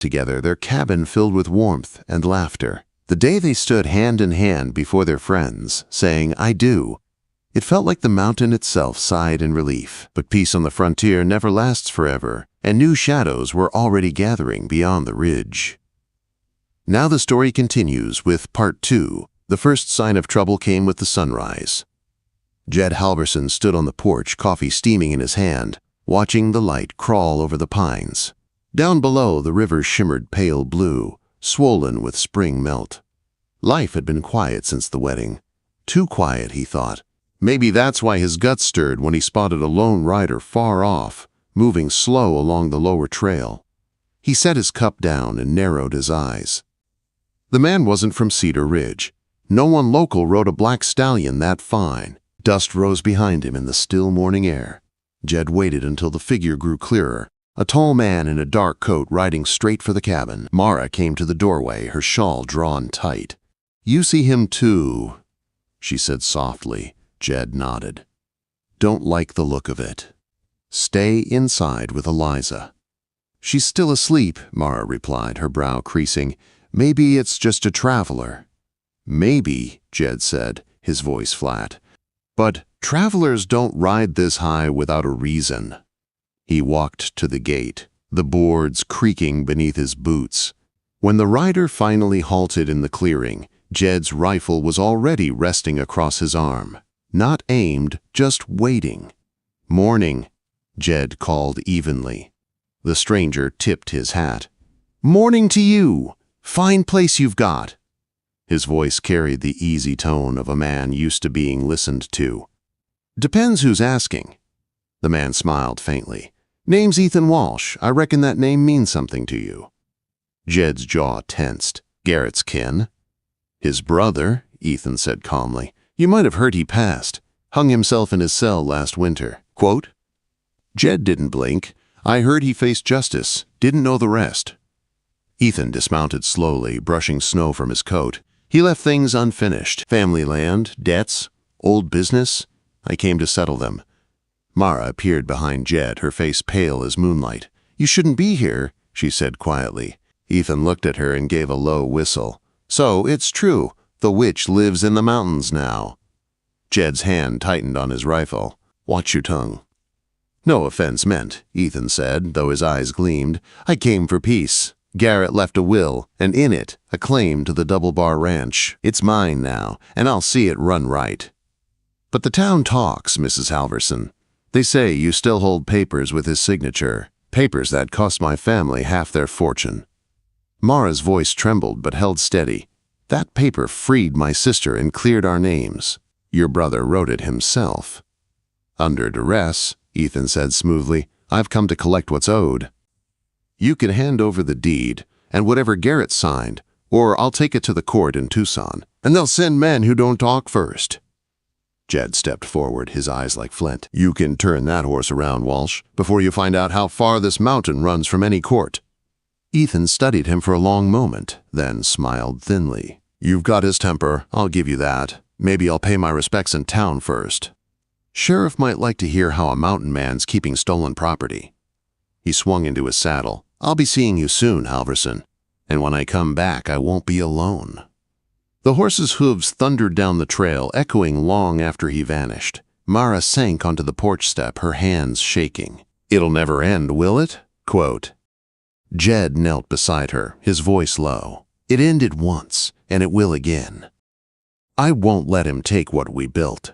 together, their cabin filled with warmth and laughter. The day they stood hand in hand before their friends, saying, "I do," it felt like the mountain itself sighed in relief. But peace on the frontier never lasts forever, and new shadows were already gathering beyond the ridge. Now the story continues with Part 2. The first sign of trouble came with the sunrise. Jed Halverson stood on the porch, coffee steaming in his hand, watching the light crawl over the pines. Down below, the river shimmered pale blue, swollen with spring melt. Life had been quiet since the wedding. Too quiet, he thought. Maybe that's why his guts stirred when he spotted a lone rider far off, moving slow along the lower trail. He set his cup down and narrowed his eyes. The man wasn't from Cedar Ridge. No one local rode a black stallion that fine. Dust rose behind him in the still morning air. Jed waited until the figure grew clearer. A tall man in a dark coat riding straight for the cabin. Mara came to the doorway, her shawl drawn tight. "You see him too," she said softly. Jed nodded. "Don't like the look of it. Stay inside with Eliza." "She's still asleep," Mara replied, her brow creasing. "Maybe it's just a traveler." "Maybe," Jed said, his voice flat. "But travelers don't ride this high without a reason." He walked to the gate, the boards creaking beneath his boots. When the rider finally halted in the clearing, Jed's rifle was already resting across his arm. Not aimed, just waiting. "Morning," Jed called evenly. The stranger tipped his hat. "Morning to you. Fine place you've got." His voice carried the easy tone of a man used to being listened to. "Depends who's asking." The man smiled faintly. "Name's Ethan Walsh. I reckon that name means something to you." Jed's jaw tensed. "Garrett's kin?" "His brother," Ethan said calmly. "You might have heard he passed. Hung himself in his cell last winter." Quote? Jed didn't blink. "I heard he faced justice. Didn't know the rest." Ethan dismounted slowly, brushing snow from his coat. "He left things unfinished. Family land, debts, old business. I came to settle them." Mara appeared behind Jed, her face pale as moonlight. "You shouldn't be here," she said quietly. Ethan looked at her and gave a low whistle. "So, it's true. The witch lives in the mountains now." Jed's hand tightened on his rifle. "Watch your tongue." "No offense meant," Ethan said, though his eyes gleamed. "I came for peace. Garrett left a will, and in it, a claim to the Double Bar Ranch. It's mine now, and I'll see it run right." "But the town talks, Mrs. Halverson. They say you still hold papers with his signature, papers that cost my family half their fortune." Mara's voice trembled but held steady. "That paper freed my sister and cleared our names. Your brother wrote it himself." "Under duress," Ethan said smoothly. "I've come to collect what's owed. You can hand over the deed, and whatever Garrett signed, or I'll take it to the court in Tucson, and they'll send men who don't talk first." Jed stepped forward, his eyes like flint. "You can turn that horse around, Walsh, before you find out how far this mountain runs from any court." Ethan studied him for a long moment, then smiled thinly. "You've got his temper, I'll give you that. Maybe I'll pay my respects in town first. Sheriff might like to hear how a mountain man's keeping stolen property." He swung into his saddle. "I'll be seeing you soon, Halverson, and when I come back, I won't be alone." The horse's hooves thundered down the trail, echoing long after he vanished. Mara sank onto the porch step, her hands shaking. "It'll never end, will it?" Quote. Jed knelt beside her, his voice low. "It ended once, and it will again. I won't let him take what we built."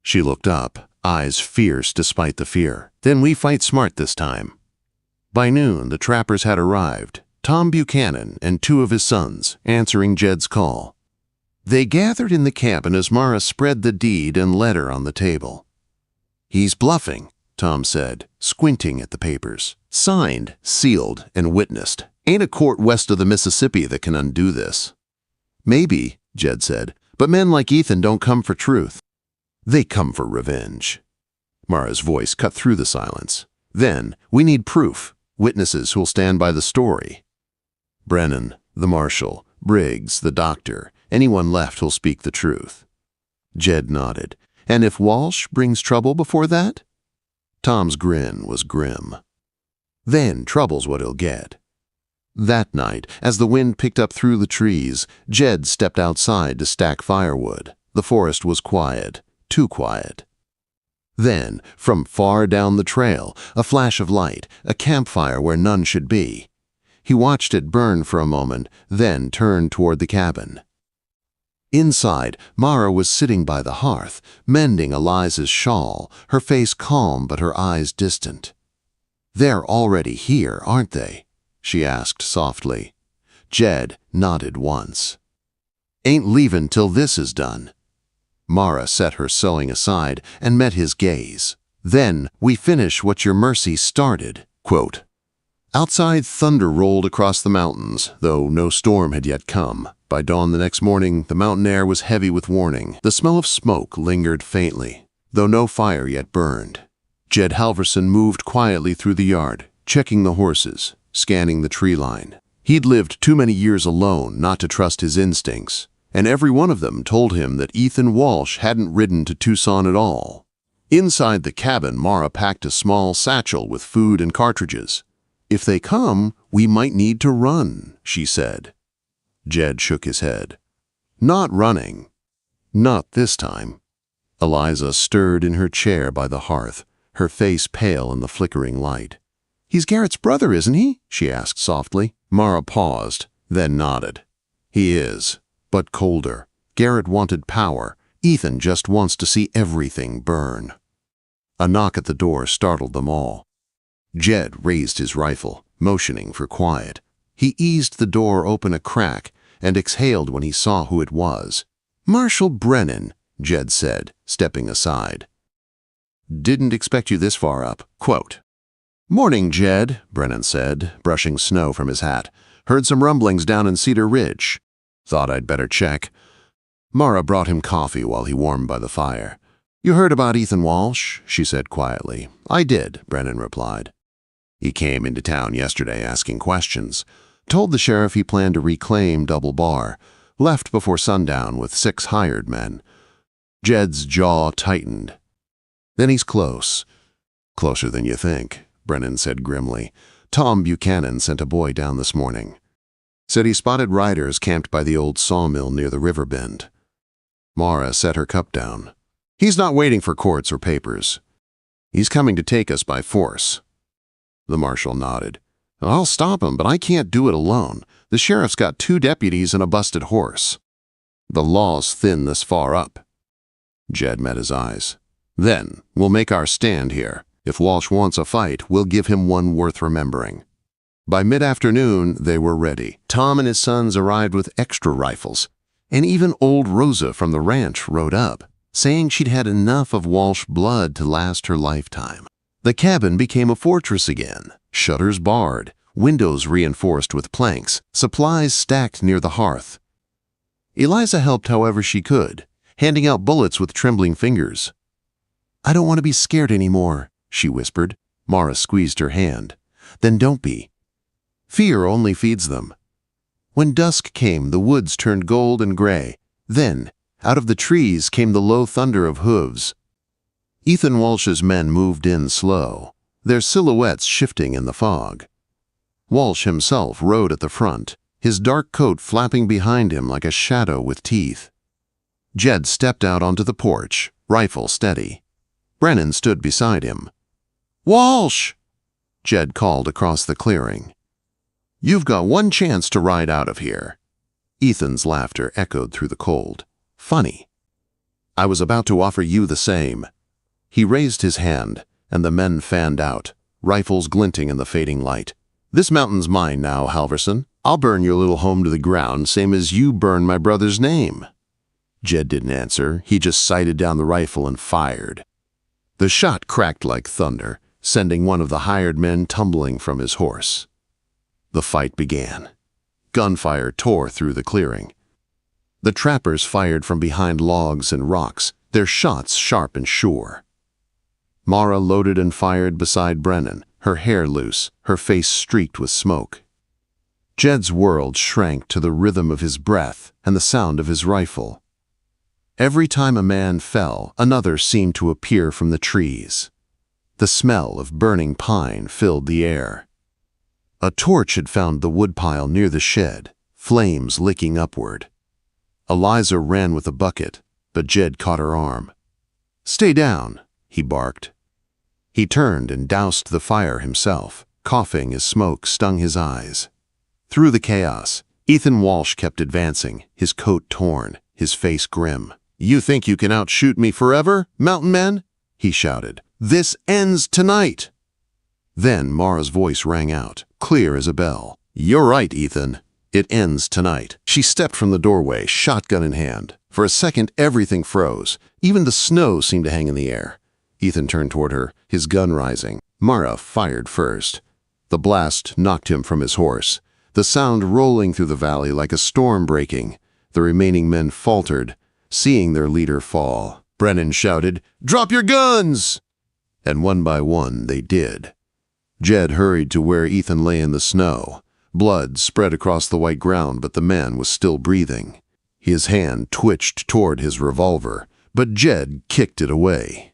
She looked up, eyes fierce despite the fear. "Then we fight smart this time." By noon, the trappers had arrived, Tom Buchanan and 2 of his sons, answering Jed's call. They gathered in the cabin as Mara spread the deed and letter on the table. "He's bluffing," Tom said, squinting at the papers. "Signed, sealed, and witnessed. Ain't a court west of the Mississippi that can undo this." "Maybe," Jed said, "but men like Ethan don't come for truth. They come for revenge." Mara's voice cut through the silence. "Then, we need proof, witnesses who'll stand by the story. Brennan, the marshal, Briggs, the doctor, anyone left who'll speak the truth." Jed nodded. "And if Walsh brings trouble before that?" Tom's grin was grim. "Then trouble's what he'll get." That night, as the wind picked up through the trees, Jed stepped outside to stack firewood. The forest was quiet, too quiet. Then, from far down the trail, a flash of light, a campfire where none should be. He watched it burn for a moment, then turned toward the cabin. Inside, Mara was sitting by the hearth, mending Eliza's shawl, her face calm but her eyes distant. "They're already here, aren't they?" she asked softly. Jed nodded once. "Ain't leavin' till this is done." Mara set her sewing aside and met his gaze. "Then we finish what your mercy started." Quote. Outside, thunder rolled across the mountains, though no storm had yet come. By dawn the next morning, the mountain air was heavy with warning. The smell of smoke lingered faintly, though no fire yet burned. Jed Halverson moved quietly through the yard, checking the horses, scanning the tree line. He'd lived too many years alone not to trust his instincts, and every one of them told him that Ethan Walsh hadn't ridden to Tucson at all. Inside the cabin, Mara packed a small satchel with food and cartridges. "If they come, we might need to run," she said. Jed shook his head. "Not running. Not this time." Eliza stirred in her chair by the hearth, her face pale in the flickering light. "He's Garrett's brother, isn't he?" she asked softly. Mara paused, then nodded. "He is, but colder. Garrett wanted power. Ethan just wants to see everything burn." A knock at the door startled them all. Jed raised his rifle, motioning for quiet. He eased the door open a crack and exhaled when he saw who it was. "Marshal Brennan," Jed said, stepping aside. "Didn't expect you this far up." Quote. "Morning, Jed," Brennan said, brushing snow from his hat. "Heard some rumblings down in Cedar Ridge. Thought I'd better check." Mara brought him coffee while he warmed by the fire. "You heard about Ethan Walsh?" she said quietly. "I did," Brennan replied. "He came into town yesterday asking questions. Told the sheriff he planned to reclaim Double Bar. Left before sundown with 6 hired men." Jed's jaw tightened. "Then he's close." "Closer than you think," Brennan said grimly. "Tom Buchanan sent a boy down this morning. Said he spotted riders camped by the old sawmill near the river bend." Mara set her cup down. "He's not waiting for courts or papers. He's coming to take us by force." The marshal nodded. "I'll stop him, but I can't do it alone. The sheriff's got 2 deputies and a busted horse. The law's thin this far up." Jed met his eyes. "Then we'll make our stand here. If Walsh wants a fight, we'll give him one worth remembering." By mid-afternoon, they were ready. Tom and his sons arrived with extra rifles, and even old Rosa from the ranch rode up, saying she'd had enough of Walsh blood to last her lifetime. The cabin became a fortress again, shutters barred, windows reinforced with planks, supplies stacked near the hearth. Eliza helped however she could, handing out bullets with trembling fingers. "I don't want to be scared anymore," she whispered. Mara squeezed her hand. "Then don't be. Fear only feeds them." When dusk came, the woods turned gold and gray. Then, out of the trees came the low thunder of hooves. Ethan Walsh's men moved in slow, their silhouettes shifting in the fog. Walsh himself rode at the front, his dark coat flapping behind him like a shadow with teeth. Jed stepped out onto the porch, rifle steady. Brennan stood beside him. "Walsh!" Jed called across the clearing. "You've got one chance to ride out of here." Ethan's laughter echoed through the cold. "Funny. I was about to offer you the same." He raised his hand, and the men fanned out, rifles glinting in the fading light. "This mountain's mine now, Halverson. I'll burn your little home to the ground, same as you burned my brother's name." Jed didn't answer. He just sighted down the rifle and fired. The shot cracked like thunder, sending one of the hired men tumbling from his horse. The fight began. Gunfire tore through the clearing. The trappers fired from behind logs and rocks, their shots sharp and sure. Mara loaded and fired beside Brennan, her hair loose, her face streaked with smoke. Jed's world shrank to the rhythm of his breath and the sound of his rifle. Every time a man fell, another seemed to appear from the trees. The smell of burning pine filled the air. A torch had found the woodpile near the shed, flames licking upward. Eliza ran with a bucket, but Jed caught her arm. "Stay down," he barked. He turned and doused the fire himself, coughing as smoke stung his eyes. Through the chaos, Ethan Walsh kept advancing, his coat torn, his face grim. "You think you can outshoot me forever, mountain man?" he shouted. "This ends tonight!" Then Mara's voice rang out, clear as a bell. "You're right, Ethan. It ends tonight." She stepped from the doorway, shotgun in hand. For a second, everything froze. Even the snow seemed to hang in the air. Ethan turned toward her, his gun rising. Mara fired first. The blast knocked him from his horse, the sound rolling through the valley like a storm breaking. The remaining men faltered, seeing their leader fall. Brennan shouted, "Drop your guns!" And one by one they did. Jed hurried to where Ethan lay in the snow. Blood spread across the white ground, but the man was still breathing. His hand twitched toward his revolver, but Jed kicked it away.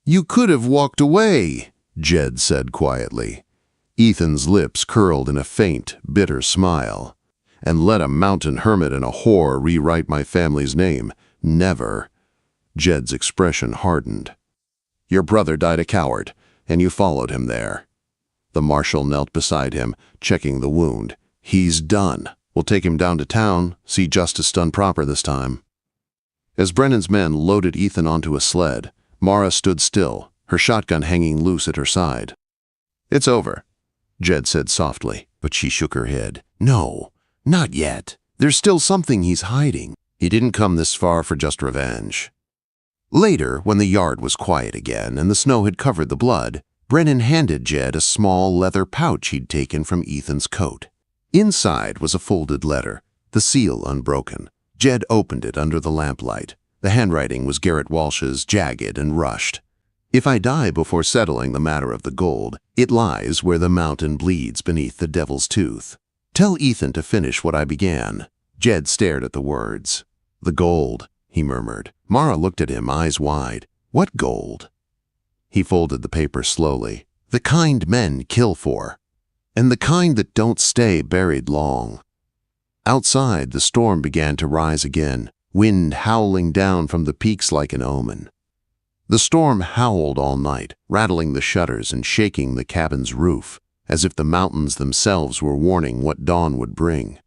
"You could have walked away," Jed said quietly. Ethan's lips curled in a faint, bitter smile. "And let a mountain hermit and a whore rewrite my family's name. Never." Jed's expression hardened. "Your brother died a coward, and you followed him there." The marshal knelt beside him, checking the wound. "He's done. We'll take him down to town, see justice done proper this time." As Brennan's men loaded Ethan onto a sled, Mara stood still, her shotgun hanging loose at her side. "It's over," Jed said softly, but she shook her head. "No, not yet. There's still something he's hiding. He didn't come this far for just revenge." Later, when the yard was quiet again and the snow had covered the blood, Brennan handed Jed a small leather pouch he'd taken from Ethan's coat. Inside was a folded letter, the seal unbroken. Jed opened it under the lamplight. The handwriting was Garrett Walsh's, jagged and rushed. "If I die before settling the matter of the gold, it lies where the mountain bleeds beneath the devil's tooth. Tell Ethan to finish what I began." Jed stared at the words. "The gold," he murmured. Mara looked at him, eyes wide. "What gold?" He folded the paper slowly. "The kind men kill for, and the kind that don't stay buried long." Outside, the storm began to rise again, wind howling down from the peaks like an omen. The storm howled all night, rattling the shutters and shaking the cabin's roof, as if the mountains themselves were warning what dawn would bring.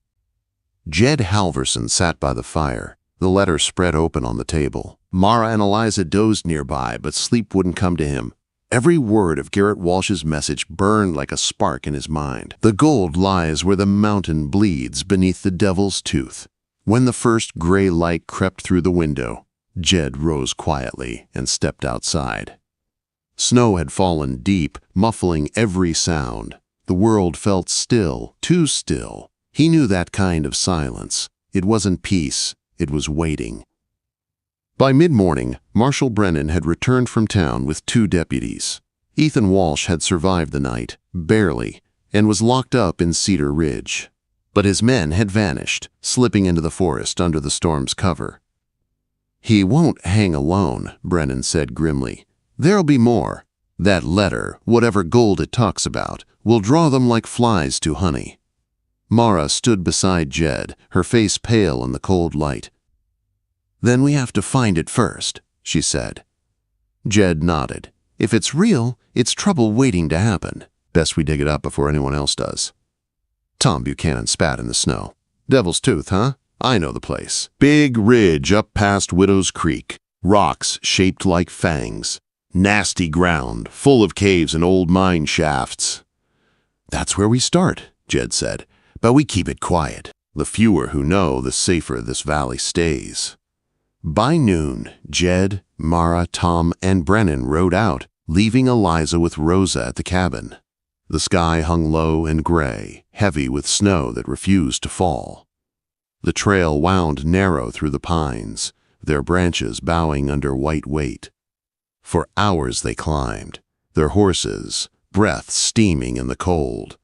Jed Halverson sat by the fire, the letter spread open on the table. Mara and Eliza dozed nearby, but sleep wouldn't come to him. Every word of Garrett Walsh's message burned like a spark in his mind. The gold lies where the mountain bleeds beneath the devil's tooth. When the first gray light crept through the window, Jed rose quietly and stepped outside. Snow had fallen deep, muffling every sound. The world felt still, too still. He knew that kind of silence. It wasn't peace, it was waiting. By mid-morning, Marshal Brennan had returned from town with 2 deputies. Ethan Walsh had survived the night, barely, and was locked up in Cedar Ridge. But his men had vanished, slipping into the forest under the storm's cover. "He won't hang alone," Brennan said grimly. "There'll be more. That letter, whatever gold it talks about, will draw them like flies to honey." Mara stood beside Jed, her face pale in the cold light. "Then we have to find it first," she said. Jed nodded. "If it's real, it's trouble waiting to happen. Best we dig it up before anyone else does." Tom Buchanan spat in the snow. "Devil's Tooth, huh? I know the place. Big ridge up past Widow's Creek. Rocks shaped like fangs. Nasty ground, full of caves and old mine shafts." "That's where we start," Jed said. "But we keep it quiet. The fewer who know, the safer this valley stays." By noon, Jed, Mara, Tom, and Brennan rode out, leaving Eliza with Rosa at the cabin. The sky hung low and gray, heavy with snow that refused to fall. The trail wound narrow through the pines, their branches bowing under white weight. For hours they climbed, their horses' breath steaming in the cold.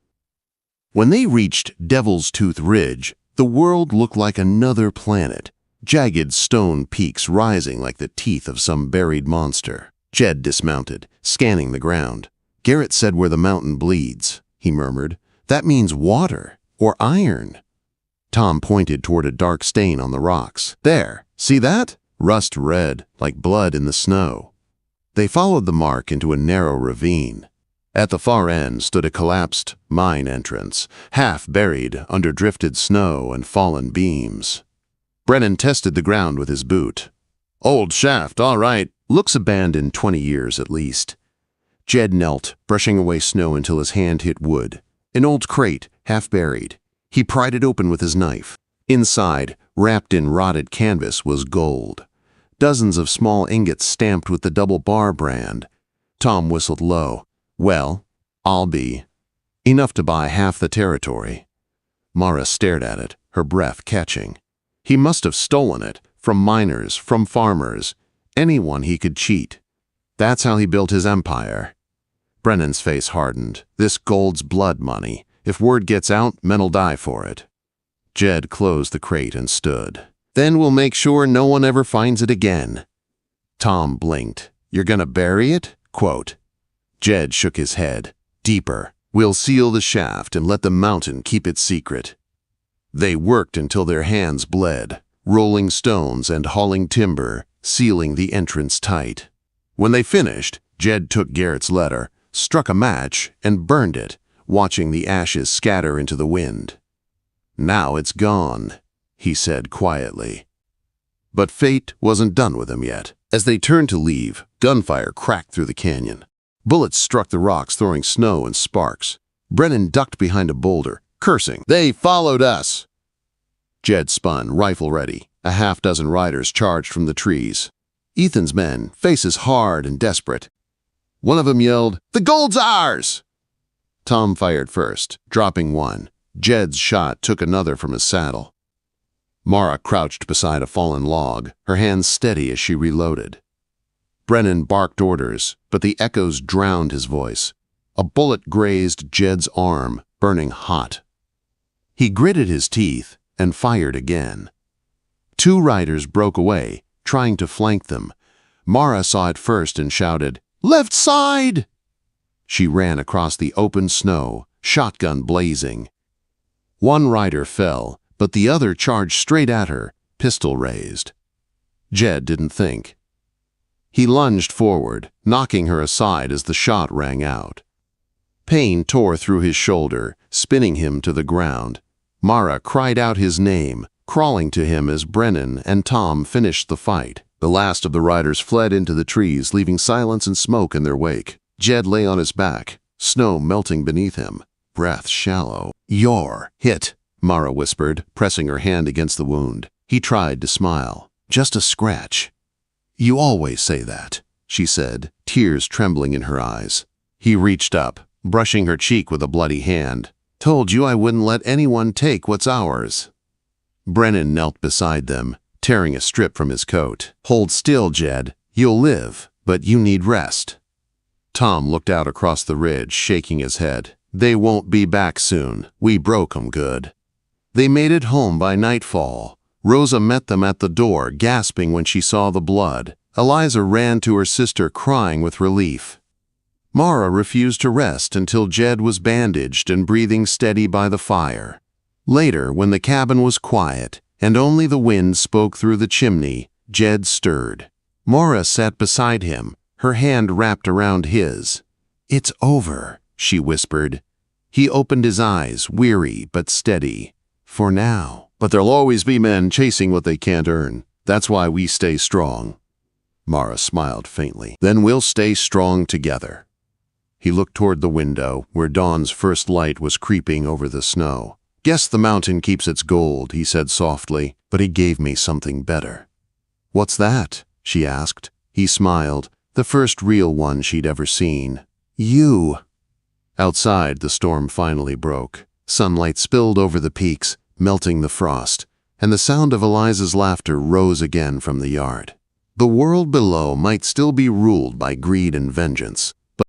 When they reached Devil's Tooth Ridge, the world looked like another planet, jagged stone peaks rising like the teeth of some buried monster. Jed dismounted, scanning the ground. "Garrett said where the mountain bleeds," he murmured. That means water or iron. Tom pointed toward a dark stain on the rocks. There, see that? Rust red, like blood in the snow. They followed the mark into a narrow ravine. At the far end stood a collapsed mine entrance, half buried under drifted snow and fallen beams. Brennan tested the ground with his boot. Old shaft, all right. Looks abandoned 20 years at least. Jed knelt, brushing away snow until his hand hit wood. An old crate, half buried. He pried it open with his knife. Inside, wrapped in rotted canvas, was gold. Dozens of small ingots stamped with the double bar brand. Tom whistled low. Well, I'll be. Enough to buy half the territory. Mara stared at it, her breath catching. He must have stolen it, from miners, from farmers, anyone he could cheat. That's how he built his empire. Brennan's face hardened. This gold's blood money. If word gets out, men'll die for it. Jed closed the crate and stood. Then we'll make sure no one ever finds it again. Tom blinked. You're gonna bury it? Quote. Jed shook his head. Deeper. We'll seal the shaft and let the mountain keep its secret. They worked until their hands bled, rolling stones and hauling timber, sealing the entrance tight. When they finished, Jed took Garrett's letter, struck a match, and burned it, watching the ashes scatter into the wind. Now it's gone, he said quietly. But fate wasn't done with him yet. As they turned to leave, gunfire cracked through the canyon. Bullets struck the rocks, throwing snow and sparks. Brennan ducked behind a boulder, cursing. They followed us! Jed spun, rifle ready. A half-dozen riders charged from the trees. Ethan's men, faces hard and desperate. One of them yelled, "The gold's ours!" Tom fired first, dropping one. Jed's shot took another from his saddle. Mara crouched beside a fallen log, her hands steady as she reloaded. Brennan barked orders, but the echoes drowned his voice. A bullet grazed Jed's arm, burning hot. He gritted his teeth and fired again. Two riders broke away, trying to flank them. Mara saw it first and shouted, "Left side!" She ran across the open snow, shotgun blazing. One rider fell, but the other charged straight at her, pistol raised. Jed didn't think. He lunged forward, knocking her aside as the shot rang out. Pain tore through his shoulder, spinning him to the ground. Mara cried out his name, crawling to him as Brennan and Tom finished the fight. The last of the riders fled into the trees, leaving silence and smoke in their wake. Jed lay on his back, snow melting beneath him, breath shallow. "You're hit," Mara whispered, pressing her hand against the wound. He tried to smile. "Just a scratch." "You always say that," she said, tears trembling in her eyes. He reached up, brushing her cheek with a bloody hand. "Told you I wouldn't let anyone take what's ours." Brennan knelt beside them, tearing a strip from his coat. "Hold still, Jed. You'll live, but you need rest." Tom looked out across the ridge, shaking his head. "They won't be back soon. We broke 'em good." They made it home by nightfall. Rosa met them at the door, gasping when she saw the blood. Eliza ran to her sister, crying with relief. Mara refused to rest until Jed was bandaged and breathing steady by the fire. Later, when the cabin was quiet and only the wind spoke through the chimney, Jed stirred. Mara sat beside him, her hand wrapped around his. "It's over," she whispered. He opened his eyes, weary but steady. "For now. But there'll always be men chasing what they can't earn. That's why we stay strong." Mara smiled faintly. "Then we'll stay strong together." He looked toward the window, where dawn's first light was creeping over the snow. "Guess the mountain keeps its gold," he said softly, "but he gave me something better." "What's that?" she asked. He smiled, the first real one she'd ever seen. "You." Outside, the storm finally broke. Sunlight spilled over the peaks, melting the frost, and the sound of Eliza's laughter rose again from the yard. The world below might still be ruled by greed and vengeance,